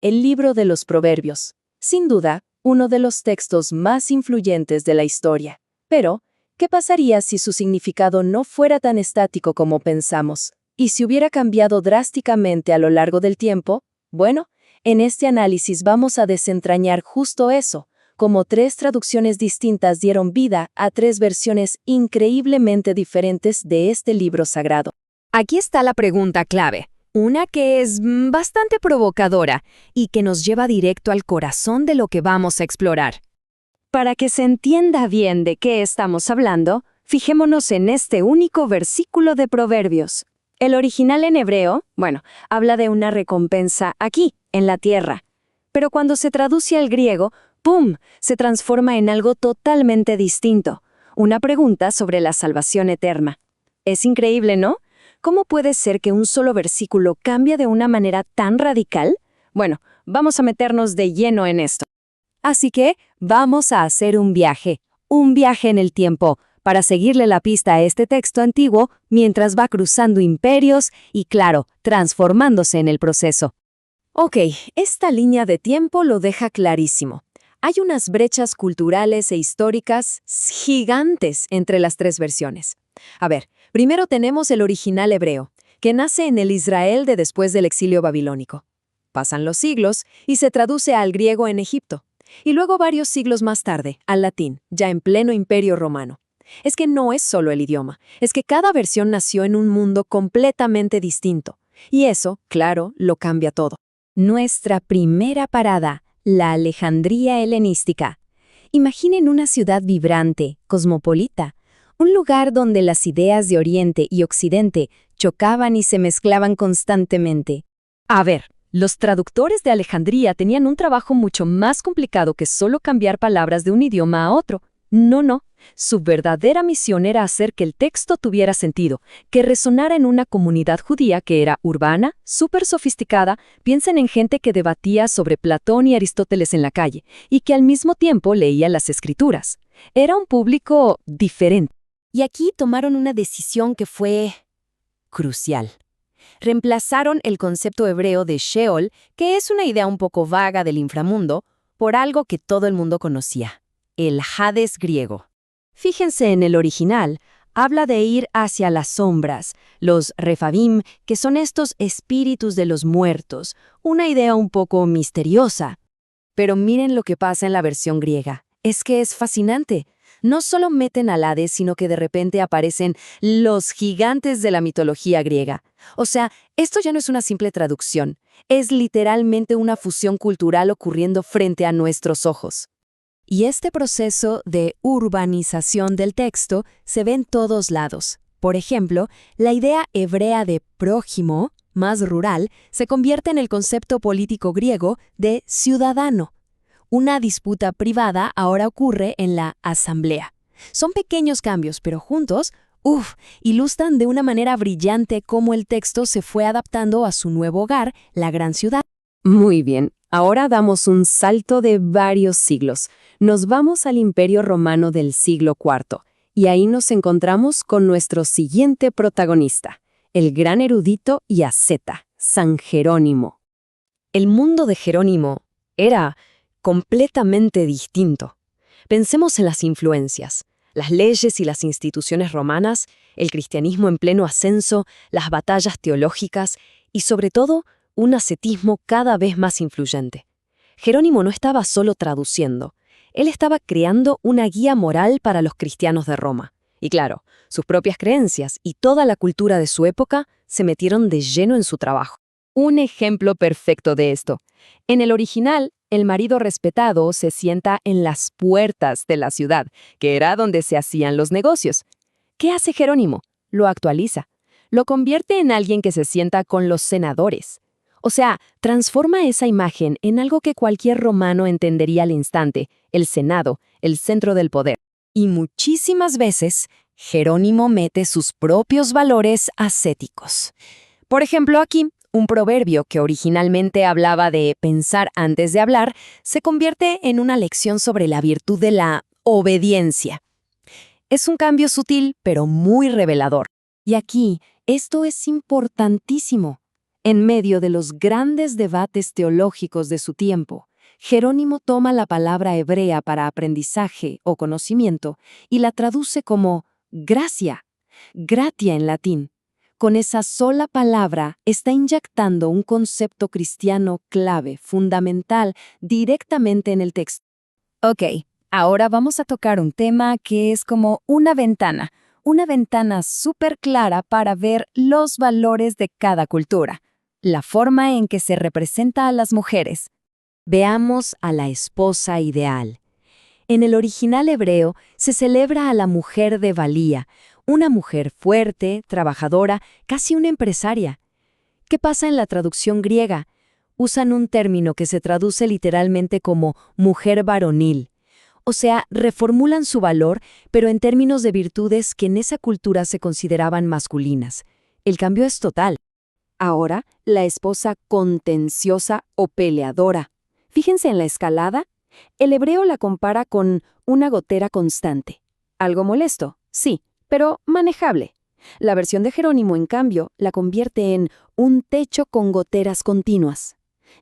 el libro de los Proverbios. Sin duda, uno de los textos más influyentes de la historia. Pero, ¿qué pasaría si su significado no fuera tan estático como pensamos? ¿Y si hubiera cambiado drásticamente a lo largo del tiempo? Bueno, en este análisis vamos a desentrañar justo eso, cómo 3 traducciones distintas dieron vida a 3 versiones increíblemente diferentes de este libro sagrado. Aquí está la pregunta clave, una que es bastante provocadora y que nos lleva directo al corazón de lo que vamos a explorar. Para que se entienda bien de qué estamos hablando, fijémonos en este único versículo de Proverbios. El original en hebreo, habla de una recompensa aquí, en la tierra. Pero cuando se traduce al griego, ¡pum!, se transforma en algo totalmente distinto. Una pregunta sobre la salvación eterna. Es increíble, ¿no? ¿Cómo puede ser que un solo versículo cambie de una manera tan radical? Bueno, vamos a meternos de lleno en esto. Así que vamos a hacer un viaje en el tiempo, para seguirle la pista a este texto antiguo mientras va cruzando imperios y, claro, transformándose en el proceso. Ok, esta línea de tiempo lo deja clarísimo. Hay unas brechas culturales e históricas gigantes entre las 3 versiones. A ver, primero tenemos el original hebreo, que nace en el Israel de después del exilio babilónico. Pasan los siglos y se traduce al griego en Egipto. Y luego varios siglos más tarde, al latín, ya en pleno Imperio Romano. Es que no es solo el idioma, es que cada versión nació en un mundo completamente distinto. Y eso, claro, lo cambia todo. Nuestra primera parada, la Alejandría helenística. Imaginen una ciudad vibrante, cosmopolita, un lugar donde las ideas de Oriente y Occidente chocaban y se mezclaban constantemente. A ver, los traductores de Alejandría tenían un trabajo mucho más complicado que solo cambiar palabras de un idioma a otro. No. Su verdadera misión era hacer que el texto tuviera sentido, que resonara en una comunidad judía que era urbana, súper sofisticada. Piensen en gente que debatía sobre Platón y Aristóteles en la calle, y que al mismo tiempo leía las escrituras. Era un público diferente. Y aquí tomaron una decisión que fue crucial. Reemplazaron el concepto hebreo de Sheol, que es una idea un poco vaga del inframundo, por algo que todo el mundo conocía, el Hades griego. Fíjense en el original, habla de ir hacia las sombras, los Refabim, que son estos espíritus de los muertos, una idea un poco misteriosa. Pero miren lo que pasa en la versión griega, es que es fascinante. No solo meten al Hades, sino que de repente aparecen los gigantes de la mitología griega. O sea, esto ya no es una simple traducción, es literalmente una fusión cultural ocurriendo frente a nuestros ojos. Y este proceso de urbanización del texto se ve en todos lados. Por ejemplo, la idea hebrea de prójimo, más rural, se convierte en el concepto político griego de ciudadano. Una disputa privada ahora ocurre en la asamblea. Son pequeños cambios, pero juntos, ilustran de una manera brillante cómo el texto se fue adaptando a su nuevo hogar, la gran ciudad. Muy bien, ahora damos un salto de varios siglos. Nos vamos al Imperio Romano del siglo IV, y ahí nos encontramos con nuestro siguiente protagonista, el gran erudito y asceta, San Jerónimo. El mundo de Jerónimo era completamente distinto. Pensemos en las influencias, las leyes y las instituciones romanas, el cristianismo en pleno ascenso, las batallas teológicas y, sobre todo, un ascetismo cada vez más influyente. Jerónimo no estaba solo traduciendo, él estaba creando una guía moral para los cristianos de Roma. Y claro, sus propias creencias y toda la cultura de su época se metieron de lleno en su trabajo. Un ejemplo perfecto de esto. En el original, el marido respetado se sienta en las puertas de la ciudad, que era donde se hacían los negocios. ¿Qué hace Jerónimo? Lo actualiza. Lo convierte en alguien que se sienta con los senadores. O sea, transforma esa imagen en algo que cualquier romano entendería al instante, el Senado, el centro del poder. Y muchísimas veces, Jerónimo mete sus propios valores ascéticos. Por ejemplo, aquí, un proverbio que originalmente hablaba de pensar antes de hablar, se convierte en una lección sobre la virtud de la obediencia. Es un cambio sutil, pero muy revelador. Y aquí, esto es importantísimo. En medio de los grandes debates teológicos de su tiempo, Jerónimo toma la palabra hebrea para aprendizaje o conocimiento y la traduce como gracia, gratia en latín. Con esa sola palabra está inyectando un concepto cristiano clave, fundamental, directamente en el texto. Ok, ahora vamos a tocar un tema que es como una ventana súper clara para ver los valores de cada cultura, la forma en que se representa a las mujeres. Veamos a la esposa ideal. En el original hebreo se celebra a la mujer de valía, una mujer fuerte, trabajadora, casi una empresaria. ¿Qué pasa en la traducción griega? Usan un término que se traduce literalmente como mujer varonil. O sea, reformulan su valor, pero en términos de virtudes que en esa cultura se consideraban masculinas. El cambio es total. Ahora, la esposa contenciosa o peleadora. Fíjense en la escalada. El hebreo la compara con una gotera constante. Algo molesto, sí, pero manejable. La versión de Jerónimo, en cambio, la convierte en un techo con goteras continuas.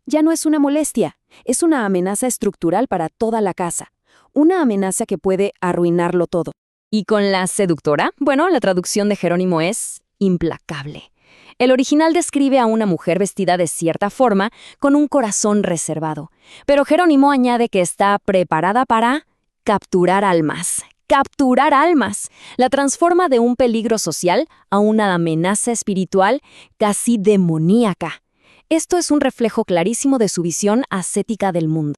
Ya no es una molestia, es una amenaza estructural para toda la casa. Una amenaza que puede arruinarlo todo. ¿Y con la seductora? Bueno, la traducción de Jerónimo es implacable. El original describe a una mujer vestida de cierta forma, con un corazón reservado. Pero Jerónimo añade que está preparada para capturar almas. ¡Capturar almas! La transforma de un peligro social a una amenaza espiritual casi demoníaca. Esto es un reflejo clarísimo de su visión ascética del mundo.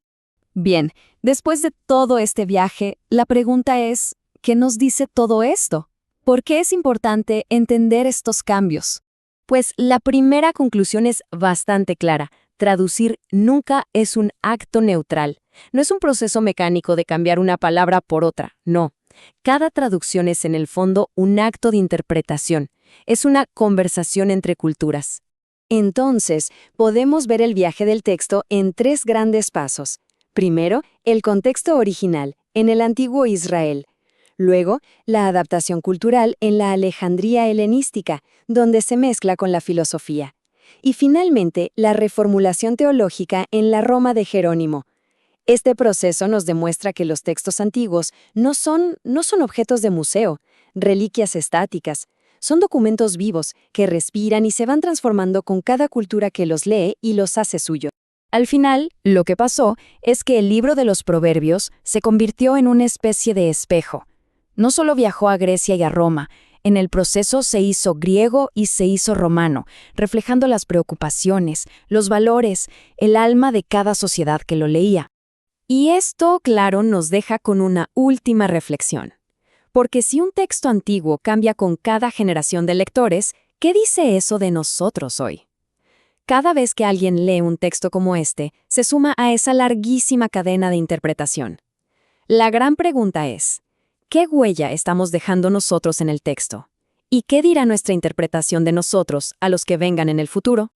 Bien, después de todo este viaje, la pregunta es, ¿qué nos dice todo esto? ¿Por qué es importante entender estos cambios? Pues la primera conclusión es bastante clara. Traducir nunca es un acto neutral. No es un proceso mecánico de cambiar una palabra por otra, no. Cada traducción es en el fondo un acto de interpretación. Es una conversación entre culturas. Entonces, podemos ver el viaje del texto en 3 grandes pasos. Primero, el contexto original, en el antiguo Israel. Luego, la adaptación cultural en la Alejandría helenística, donde se mezcla con la filosofía. Y finalmente, la reformulación teológica en la Roma de Jerónimo. Este proceso nos demuestra que los textos antiguos no son objetos de museo, reliquias estáticas. Son documentos vivos que respiran y se van transformando con cada cultura que los lee y los hace suyos. Al final, lo que pasó es que el libro de los Proverbios se convirtió en una especie de espejo. No solo viajó a Grecia y a Roma, en el proceso se hizo griego y se hizo romano, reflejando las preocupaciones, los valores, el alma de cada sociedad que lo leía. Y esto, claro, nos deja con una última reflexión. Porque si un texto antiguo cambia con cada generación de lectores, ¿qué dice eso de nosotros hoy? Cada vez que alguien lee un texto como este, se suma a esa larguísima cadena de interpretación. La gran pregunta es, ¿qué huella estamos dejando nosotros en el texto? ¿Y qué dirá nuestra interpretación de nosotros a los que vengan en el futuro?